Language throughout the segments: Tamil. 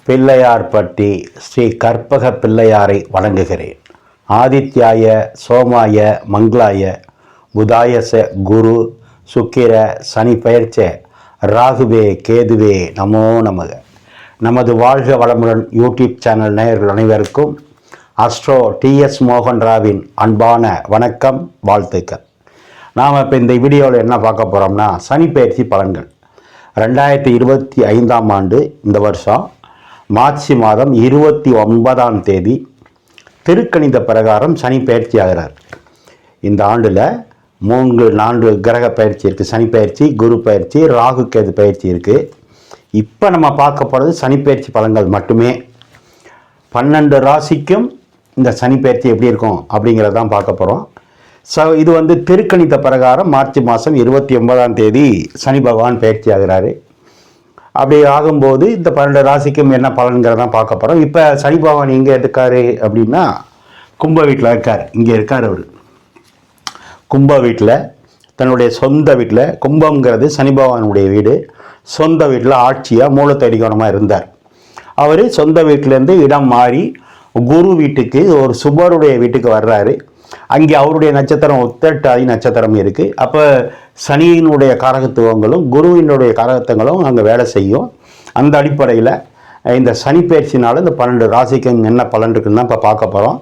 பிள்ளையார்பட்டி ஸ்ரீ கற்பக பிள்ளையாரை வணங்குகிறேன். ஆதித்யாய சோமாய மங்களாய புதாயச குரு சுக்கிர சனி பெயர்ச்ச ராகுவே கேதுவே நமோ நமக. நமது வாழ்க வளமுடன் யூடியூப் சேனல் நேயர்கள் அனைவருக்கும் அஸ்ட்ரோ டிஎஸ் மோகன் ராவின் அன்பான வணக்கம், வாழ்த்துக்கள். நாம் இப்போ இந்த வீடியோவில் என்ன பார்க்க போகிறோம்னா, சனி பெயர்ச்சி பலன்கள். 2025ஆம் ஆண்டு இந்த வருஷம் மார்ச் மாதம் 29ஆம் தேதி திருக்கணித பிரகாரம் சனி பயிற்சி ஆகிறார். இந்த ஆண்டில் 3-4 கிரக பயிற்சி இருக்குது. சனி பயிற்சி, குரு பயிற்சி, ராகு கேது பயிற்சி இருக்குது. இப்போ நம்ம பார்க்க போகிறது சனி பயிற்சி பலன்கள் மட்டுமே. 12 ராசிக்கும் இந்த சனி பயிற்சி எப்படி இருக்கும் அப்படிங்கிறதான் பார்க்க போகிறோம். இது திருக்கணித பிரகாரம் மார்ச் மாதம் 29ஆம் தேதி சனி பகவான் பயிற்சி ஆகிறாரு. அப்படி ஆகும்போது இந்த 12 ராசிக்கும் என்ன பலன்கிறதான் பார்க்க போகிறோம். இப்போ சனி பகவான் எங்கே இருக்காரு அப்படின்னா, கும்ப வீட்டில் இருக்கார். இங்கே இருக்கார் அவர் கும்ப வீட்டில், தன்னுடைய சொந்த வீட்டில். கும்பங்கிறது சனி பகவானுடைய வீடு. சொந்த வீட்டில் ஆட்சியாக மூலத்தடிகோணமாக இருந்தார். அவர் சொந்த வீட்டிலேருந்து இடம் மாறி குரு வீட்டுக்கு, ஒரு சுபருடைய வீட்டுக்கு வர்றாரு. அங்கே அவருடைய நட்சத்திரம் உத்திரட்டாதி நட்சத்திரம் இருக்குது. அப்போ சனியினுடைய காரகத்துவங்களும் குருவினுடைய காரகத்துவங்களும் அங்கே வேலை செய்யும். அந்த அடிப்படையில் இந்த சனி பயிற்சினால இந்த 12 ராசிக்கும் என்ன பலன் இருக்குன்னு தான் இப்போ பார்க்க போகிறோம்.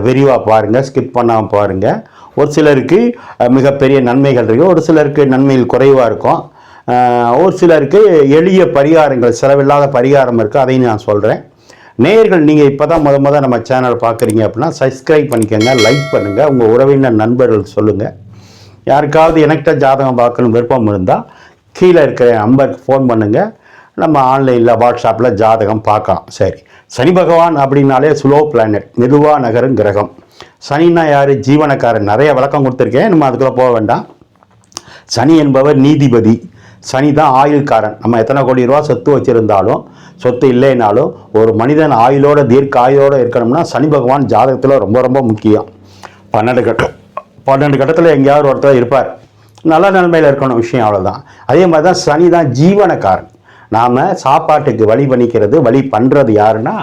விரிவாக பாருங்கள், ஸ்கிப் பண்ணாமல் பாருங்கள். ஒரு சிலருக்கு மிகப்பெரிய நன்மைகள் இருக்குது, ஒரு சிலருக்கு நன்மைகள் குறைவாக இருக்கும், ஒரு சிலருக்கு எளிய பரிகாரங்கள், செலவில்லாத பரிகாரம் இருக்குது. அதையும் நான் சொல்கிறேன். நேயர்கள், நீங்கள் இப்போ தான் முத நம்ம சேனல் பார்க்குறீங்க அப்படின்னா சப்ஸ்கிரைப் பண்ணிக்கோங்க, லைக் பண்ணுங்கள், உங்கள் உறவினர் நண்பர்கள் சொல்லுங்கள். யாருக்காவது எனக்கிட்ட ஜாதகம் பார்க்கணும் விருப்பம் இருந்தால் கீழே இருக்கிற நம்பருக்கு ஃபோன் பண்ணுங்கள். நம்ம ஆன்லைனில் வாட்ஸ்அப்பில் ஜாதகம் பார்க்கலாம். சரி, சனி பகவான் அப்படின்னாலே ஸ்லோ பிளானட், மெதுவாக நகரும் கிரகம். சனின்னா யார்? ஜீவனக்காரன். நிறைய விளக்கம் கொடுத்துருக்கேன், நம்ம அதுக்குள்ளே போக வேண்டாம். சனி என்பவர் நீதிபதி. சனி தான் ஆயுள்காரன். நம்ம எத்தனை கோடி ரூபா சொத்து வச்சுருந்தாலும், சொத்து இல்லைனாலும், ஒரு மனிதன் ஆயுளோட தீர்க்க ஆயுளோடு இருக்கணும்னா சனி பகவான் ஜாதகத்தில் ரொம்ப ரொம்ப முக்கியம். 12 கட்டத்தில் எங்கேயாவது ஒருத்தர் இருப்பார். நல்ல நிலைமையில் இருக்கணும், விஷயம் அவ்வளோதான். அதே மாதிரி தான் சனி தான் ஜீவனக்காரன். நாம் சாப்பாட்டுக்கு வழி பண்ணிக்கிறது, வழி பண்ணுறது யாருன்னா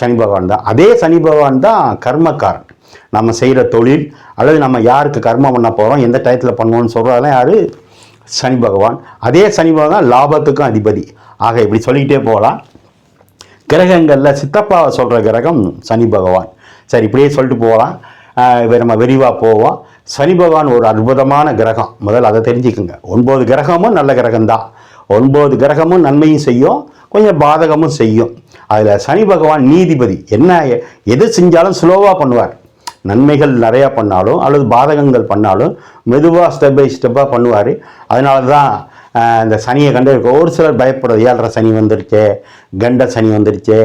சனி பகவான் தான். அதே சனி பகவான் தான் கர்மக்காரன். நம்ம செய்கிற தொழில் அல்லது நம்ம யாருக்கு கர்மம் பண்ண போகிறோம், எந்த டயத்தில் பண்ணுவோம்னு சொல்கிறதெல்லாம் யார்? சனி பகவான். அதே சனி பகவான் லாபத்துக்கும் அதிபதி. ஆக இப்படி சொல்லிக்கிட்டே போகலாம். கிரகங்களில் சித்தப்பாவை சொல்கிற கிரகம் சனி பகவான். சரி, இப்படியே சொல்லிட்டு போகலாம். நம்ம விரிவாக போவோம். சனி பகவான் ஒரு அற்புதமான கிரகம். முதல்ல அதை தெரிஞ்சுக்குங்க. 9 கிரகமும் நல்ல கிரகம்தான். 9 கிரகமும் நன்மையும் செய்யும், கொஞ்சம் பாதகமும் செய்யும். அதில் சனி பகவான் நீதிபதி. என்ன எது செஞ்சாலும் ஸ்லோவாக பண்ணுவார். நன்மைகள் நிறையா பண்ணாலும் அல்லது பாதகங்கள் பண்ணாலும் மெதுவாக ஸ்டெப் பை ஸ்டெப்பாக பண்ணுவார். அதனால தான் இந்த சனியை கண்டு ஒரு சிலர் பயப்படுறது, 7.5 சனி வந்துருச்சே, கண்ட சனி வந்துருச்சே,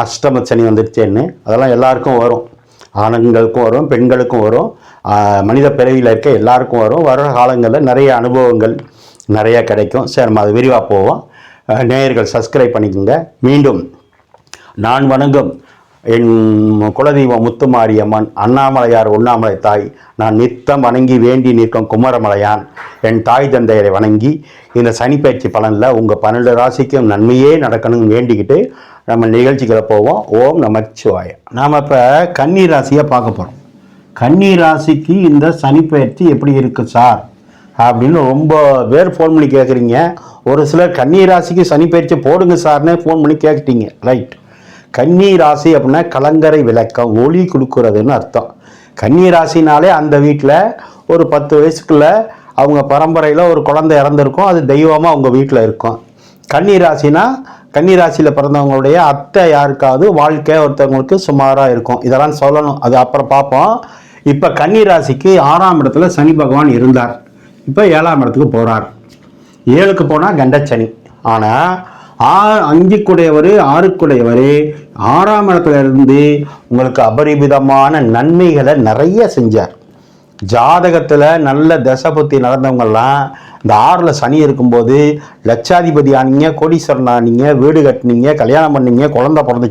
அஷ்டம சனி வந்துருச்சேன்னு. அதெல்லாம் எல்லாருக்கும் வரும். ஆண்களுக்கும் வரும், பெண்களுக்கும் வரும், மனித பிறவியில் இருக்க எல்லாருக்கும் வரும். வர காலங்களில் நிறைய அனுபவங்கள் நிறையா கிடைக்கும். சரி, நம்ம அது விரிவாக போவோம். நேயர்கள் சப்ஸ்கிரைப் பண்ணிக்கோங்க. மீண்டும் நான் வணங்கும் என் குலதெய்வம் முத்துமாரியம்மன், அண்ணாமலையார், உண்ணாமலை தாய், நான் நித்தம் வணங்கி வேண்டி நிற்கும் குமரமலையான், என் தாய் தந்தையரை வணங்கி இந்த சனி பயிற்சி பலனில் உங்கள் 12 ராசிக்கும் நன்மையே நடக்கணும்னு வேண்டிக்கிட்டு நம்ம நிகழ்ச்சிகளை போவோம். ஓம் நமச்சிவாய. நாம் இப்போ கன்னி ராசியை பார்க்க போகிறோம். கன்னி ராசிக்கு இந்த சனி பயிற்சி எப்படி இருக்குது சார் அப்படின்னு ரொம்ப பேர் ஃபோன் பண்ணி கேட்குறீங்க. ஒரு சிலர் கன்னி ராசிக்கு சனி பயிற்சி போடுங்க சார்னே ஃபோன் பண்ணி கேட்டுட்டீங்க. ரைட். கன்னி ராசி அப்படின்னா கலங்கரை விளக்கம், ஒளி கொடுக்குறதுன்னு அர்த்தம். கன்னி ராசினாலே அந்த வீட்டில் ஒரு 10 வயசுக்குள்ள அவங்க பரம்பரையில் ஒரு குழந்தை இறந்துருக்கும், அது தெய்வமாக அவங்க வீட்டில் இருக்கும். கன்னி ராசினா கன்னி ராசியில் பிறந்தவங்களுடைய அத்தை யாருக்காவது வாழ்க்கை ஒருத்தவங்களுக்கு சுமாராக இருக்கும். இதெல்லாம் சொல்லணும், அது அப்புறம் பார்ப்போம். இப்போ கன்னி ராசிக்கு 6ஆம் இடத்துல சனி பகவான் இருந்தார். இப்போ 7ஆம் இடத்துக்கு போகிறார். 7க்கு போனால் கண்டச்சனி. ஆனால் 5க்குடையவர் 6க்குடையவர் 6ஆம் இடத்துல இருந்து உங்களுக்கு அபரிமிதமான நன்மைகளை நிறைய செஞ்சார். ஜாதகத்தில் நல்ல தசபுத்தி நடந்தவங்கெல்லாம் இந்த 6ல் சனி இருக்கும்போது லட்சாதிபதி ஆனீங்க, கோடீஸ்வரன் ஆனீங்க, வீடு கட்டினீங்க, கல்யாணம் பண்ணீங்க, குழந்தை பிறந்து.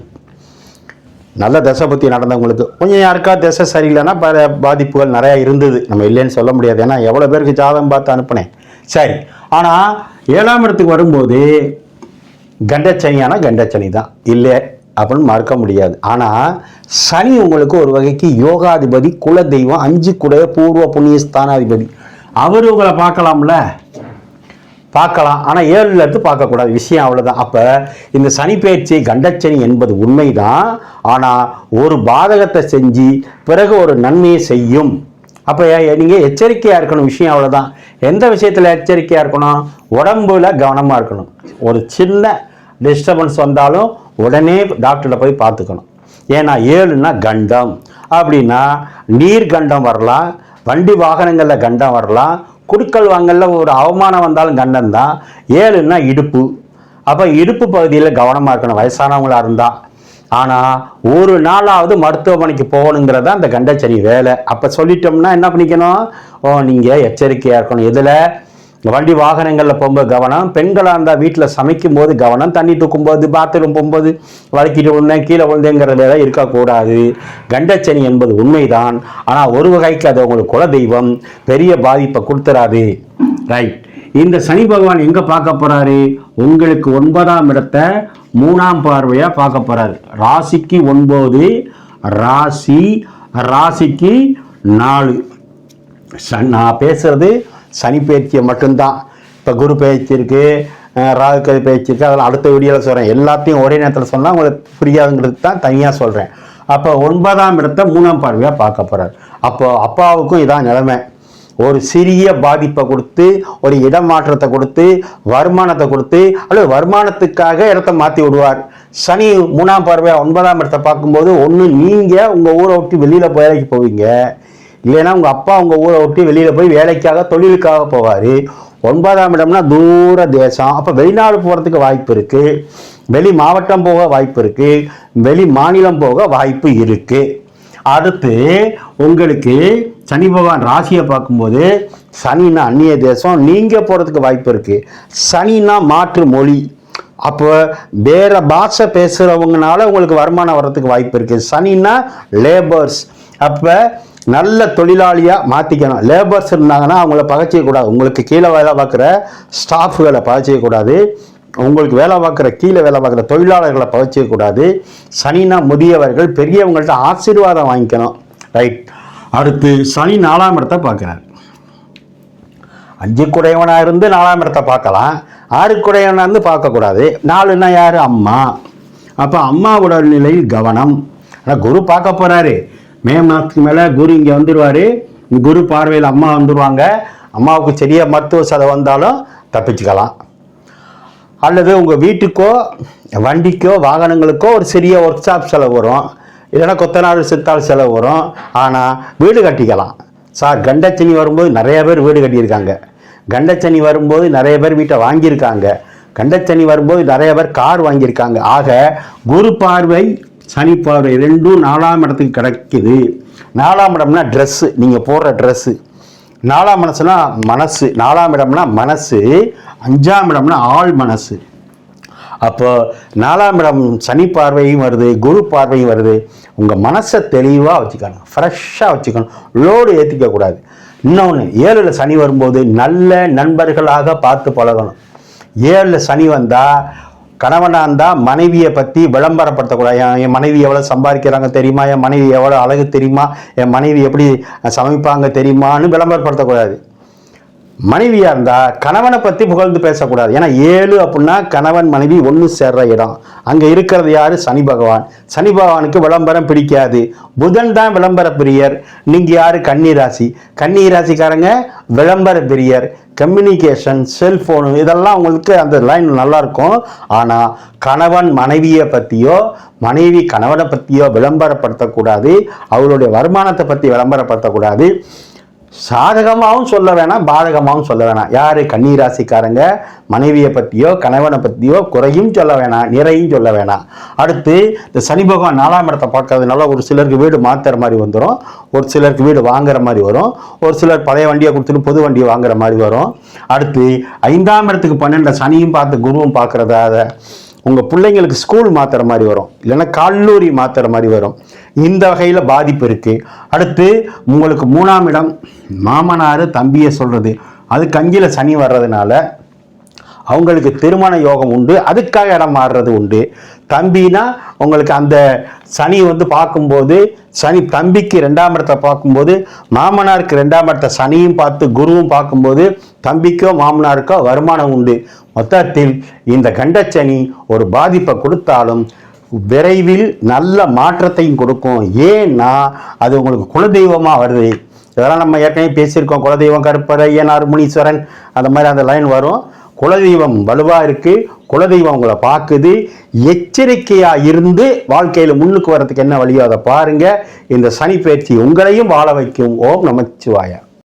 நல்ல தசபுத்தி நடந்தவங்களுக்கு. கொஞ்சம் யாருக்கா தசை சரியில்லைன்னா பாதிப்புகள் நிறையா இருந்தது, நம்ம இல்லைன்னு சொல்ல முடியாது. ஏன்னா எவ்வளோ பேருக்கு ஜாதகம் பார்த்து அனுப்புனேன். சரி, ஆனால் 7ஆம் இடத்துக்கு வரும்போது கண்டச்சனியான கண்டச்சனி தான், இல்லை அப்படின்னு மறுக்க முடியாது. ஆனால் சனி உங்களுக்கு ஒரு வகைக்கு யோகாதிபதி, குல தெய்வம், 5 குடைய பூர்வ புண்ணிய ஸ்தானாதிபதி. அவர் உங்களை பார்க்கலாம்ல, பார்க்கலாம். ஆனால் 7ல் எடுத்து பார்க்கக்கூடாது, விஷயம் அவ்வளோதான். அப்போ இந்த சனி பயிற்சி கண்டச்சனி என்பது உண்மைதான். ஆனால் ஒரு பாதகத்தை செஞ்சு பிறகு ஒரு நன்மையை செய்யும். அப்போ நீங்கள் எச்சரிக்கையாக இருக்கணும், விஷயம் அவ்வளோதான். எந்த விஷயத்தில் எச்சரிக்கையாக இருக்கணும்? உடம்புல கவனமாக இருக்கணும். ஒரு சின்ன டிஸ்டர்பன்ஸ் வந்தாலும் உடனே டாக்டரில் போய் பார்த்துக்கணும். ஏன்னா 7ன்னா கண்டம். அப்படின்னா நீர் கண்டம் வரலாம், வண்டி வாகனங்களில் கண்டம் வரலாம், குடுக்கல் வாங்கலில் ஒரு அவமானம் வந்தாலும் கண்டம் தான். 7ன்னா இடுப்பு. அப்போ இடுப்பு பகுதியில் கவனமாக இருக்கணும் வயசானவங்களாக இருந்தால். ஆனால் ஒரு நாளாவது மருத்துவமனைக்கு போகணுங்கிறத அந்த கண்டச்சனி வேலை. அப்போ சொல்லிட்டோம்னா என்ன பண்ணிக்கணும்? நீங்கள் எச்சரிக்கையாக இருக்கணும். இதில் வண்டி வாகனங்களில் போகும்போது கவனம், பெண்களாக இருந்தால் வீட்டில் சமைக்கும் போது கவனம், தண்ணி தூக்கும்போது, பாத்ரூம் போகும்போது வலிக்கிட்டு விழுந்தேன் கீழே விழுந்தேங்கிற வேலை இருக்கக்கூடாது. கண்டச்சனி என்பது உண்மைதான். ஆனால் ஒரு வகைக்கு அது உங்களுக்கு குலதெய்வம், பெரிய பாதிப்பை கொடுத்துறாது. ரைட். இந்த சனி பகவான் எங்கே பார்க்க போகிறாரு? உங்களுக்கு 9ஆம் இடத்தை 3ஆம் பார்வையாக பார்க்க போகிறாரு. ராசிக்கு 9, ராசிக்கு 4. நான் பேசுறது சனி பயிற்சியை மட்டும்தான். இப்போ குரு பயிற்சி இருக்குது, ராகு பயிற்சி இருக்குது, அதெல்லாம் அடுத்த வீடியோவில் சொல்கிறேன். எல்லாத்தையும் ஒரே நேரத்தில் சொன்னால் உங்களுக்கு புரியாதுங்கிறது தான் தனியாக சொல்கிறேன். அப்போ 9ஆம் இடத்தை 3ஆம் பார்வையாக பார்க்க போகிறார். அப்போ அப்பாவுக்கும் இதான் நிலைமை. ஒரு சிறிய பாதிப்பை கொடுத்து, ஒரு இடமாற்றத்தை கொடுத்து, வருமானத்தை கொடுத்து, அல்லது வருமானத்துக்காக இடத்த மாற்றி விடுவார். சனி 3ஆம் பார்வையாக 9ஆம் இடத்தை பார்க்கும்போது ஒன்று நீங்கள் உங்கள் ஊரை விட்டு வெளியில் வேலைக்கு போவீங்க, இல்லைன்னா உங்கள் அப்பா உங்கள் ஊரை விட்டு வெளியில் போய் வேலைக்காக தொழிலுக்காக போவார். 9ஆம் இடம்னா தூர தேசம். அப்போ வெளிநாடு போகிறதுக்கு வாய்ப்பு இருக்குது, வெளி மாவட்டம் போக வாய்ப்பு இருக்குது, வெளி மாநிலம் போக வாய்ப்பு இருக்குது. அடுத்து உங்களுக்கு சனி பகவான் ராசியை பார்க்கும்போது சனின்னா அந்நிய தேசம், நீங்கள் போகிறதுக்கு வாய்ப்பு இருக்குது. சனின்னா மாற்று மொழி. அப்போ வேற பாஷை பேசுகிறவங்கனால உங்களுக்கு வருமானம் வர்றதுக்கு வாய்ப்பு இருக்குது. சனின்னா லேபர்ஸ். அப்போ நல்ல தொழிலாளியாக மாற்றிக்கணும். லேபர்ஸ் இருந்தாங்கன்னா அவங்கள பகைச்சிக்கக்கூடாது. உங்களுக்கு கீழே வேலை பார்க்குற ஸ்டாஃப்களை பகைச்சிக்கக்கூடாது, உங்களுக்கு வேலை பார்க்குற கீழே வேலை பார்க்குற தொழிலாளர்களை பகைச்சிக்கக்கூடாது. சனினா முதியவர்கள், பெரியவங்கள்ட்ட ஆசீர்வாதம் வாங்கிக்கணும். ரைட். அடுத்து சனி 4ஆம் இடத்தை பார்க்குறாரு. 5 குடையவனாக இருந்து 4ஆம் இடத்தை பார்க்கலாம், 6 குடையவனாக இருந்து பார்க்கக்கூடாது. 4ன்னா யார்? அம்மா. அப்போ அம்மாவோட நிலையில் கவனம். ஆனால் குரு பார்க்க போகிறாரு. மே மாதத்துக்கு மேலே குரு இங்கே வந்துடுவார். குரு பார்வையில் அம்மா வந்துடுவாங்க. அம்மாவுக்கு சிறிய மருத்துவ செலவு வந்தாலும் தப்பிச்சுக்கலாம். அல்லது உங்கள் வீட்டுக்கோ வண்டிக்கோ வாகனங்களுக்கோ ஒரு சிறிய ஒர்க் ஷாப் செலவு வரும், இல்லைன்னா கொத்தனார் சித்தாள் செலவு வரும். ஆனால் வீடு கட்டிக்கலாம். சார் கண்டச்சனி வரும்போது நிறைய பேர் வீடு கட்டியிருக்காங்க, கண்டச்சனி வரும்போது நிறைய பேர் வீட்டை வாங்கியிருக்காங்க, கண்டச்சனி வரும்போது நிறைய பேர் கார் வாங்கியிருக்காங்க. ஆக குரு பார்வை சனி பார்வை ரெண்டும் 4ஆம் இடத்துக்கு கிடைக்குது. 4ஆம் இடம்னா ட்ரெஸ்ஸு, நீங்கள் போடுற ட்ரெஸ்ஸு. 4ஆம் மனசுனா மனசு. 4ஆம் இடம்னா மனசு. 5ஆம் இடம்னா ஆள் மனசு. அப்போ 4ஆம் இடம் சனி பார்வையும் வருது, குரு பார்வையும் வருது. உங்கள் மனசை தெளிவாக வச்சுக்கணும், ஃப்ரெஷ்ஷாக வச்சுக்கணும், லோடு ஏற்றிக்கக்கூடாது. இன்னொன்று 7ல் சனி வரும்போது நல்ல நண்பர்களாக பார்த்து பழகணும். 7ல் சனி வந்தால் கணவனாக இருந்தால் மனைவியை பற்றி விளம்பரப்படுத்தக்கூடாது. என் மனைவி எவ்வளோ சம்பாதிக்கிறாங்க தெரியுமா, என் மனைவி எவ்வளோ அழகு தெரியுமா, என் மனைவி எப்படி சமைப்பாங்க தெரியுமான்னு விளம்பரப்படுத்தக்கூடாது. மனைவியாக இருந்தால் கணவனை பற்றி புகழ்ந்து பேசக்கூடாது. ஏன்னா 7 அப்படின்னா கணவன் மனைவி ஒன்று சேர்ற இடம். அங்கே இருக்கிறது யார்? சனி பகவான். சனி பகவானுக்கு விளம்பரம் பிடிக்காது. புதன் தான் விளம்பர பிரியர். நீங்கள் யார்? கன்னிராசி. கன்னிராசிக்காரங்க விளம்பர பிரியர். கம்யூனிகேஷன், செல்ஃபோனு இதெல்லாம் உங்களுக்கு அந்த லைன் நல்லாயிருக்கும். ஆனால் கணவன் மனைவியை பற்றியோ மனைவி கணவனை பற்றியோ விளம்பரப்படுத்தக்கூடாது. அவருடைய வருமானத்தை பற்றி விளம்பரப்படுத்தக்கூடாது. சாதகமாகவும் சொல்ல வேணாம், பாதகமாகவும் சொல்ல வேணாம். யார்? கன்னிராசிக்காரங்க மனைவியை பற்றியோ கணவனை பற்றியோ குறையும் சொல்ல வேணாம், நிறையும் சொல்ல வேணாம். அடுத்து இந்த சனி பகவான் 4ஆம் இடத்தை பார்க்கறதுனால ஒரு சிலருக்கு வீடு மாற்றுற மாதிரி வந்துடும், ஒரு சிலருக்கு வீடு வாங்குற மாதிரி வரும், ஒரு சிலர் பழைய வண்டியை கொடுத்துட்டு புது வண்டியை வாங்குற மாதிரி வரும். அடுத்து 5ஆம் இடத்துக்கு 12 சனியும் பார்த்து குருவும் பார்க்குறதாத உங்கள் பிள்ளைங்களுக்கு ஸ்கூல் மாற்றுற மாதிரி வரும், இல்லைன்னா கல்லூரி மாற்றுற மாதிரி வரும். இந்த வகையில் பாதிப்பு இருக்குது. அடுத்து உங்களுக்கு 3ஆம் இடம் மாமனார் தம்பியை சொல்கிறது, அது 5ல் சனி வர்றதுனால அவங்களுக்கு திருமண யோகம் உண்டு, அதுக்காக இடம் மாறுறது உண்டு. தம்பினா உங்களுக்கு அந்த சனி வந்து பார்க்கும்போது, சனி தம்பிக்கு 2ஆம் இடத்தை பார்க்கும்போது, மாமனாருக்கு 2ஆம் இடத்தை சனியும் பார்த்து குருவும் பார்க்கும்போது தம்பிக்கோ மாமனாருக்கோ வருமானம் உண்டு. மொத்தத்தில் இந்த கண்டச்சனி ஒரு பாதிப்பை கொடுத்தாலும் விரைவில் நல்ல மாற்றத்தையும் கொடுக்கும். ஏன்னா அது உங்களுக்கு குலதெய்வமாக வருது. இதெல்லாம் நம்ம ஏற்கனவே பேசியிருக்கோம். குலதெய்வம் கருப்பர், ஐயனார், முனீஸ்வரன், அந்த மாதிரி அந்த லைன் வரும். குலதெய்வம் வலுவாக இருக்கு, குலதெய்வம் உங்களை பார்க்குது. எச்சரிக்கையாக இருந்து வாழ்க்கையில் முன்னுக்கு வர்றதுக்கு என்ன வழியோ அதை பாருங்க. இந்த சனி பயிற்சி உங்களையும் வாழ வைக்கும். ஓம் நமச்சிவாய.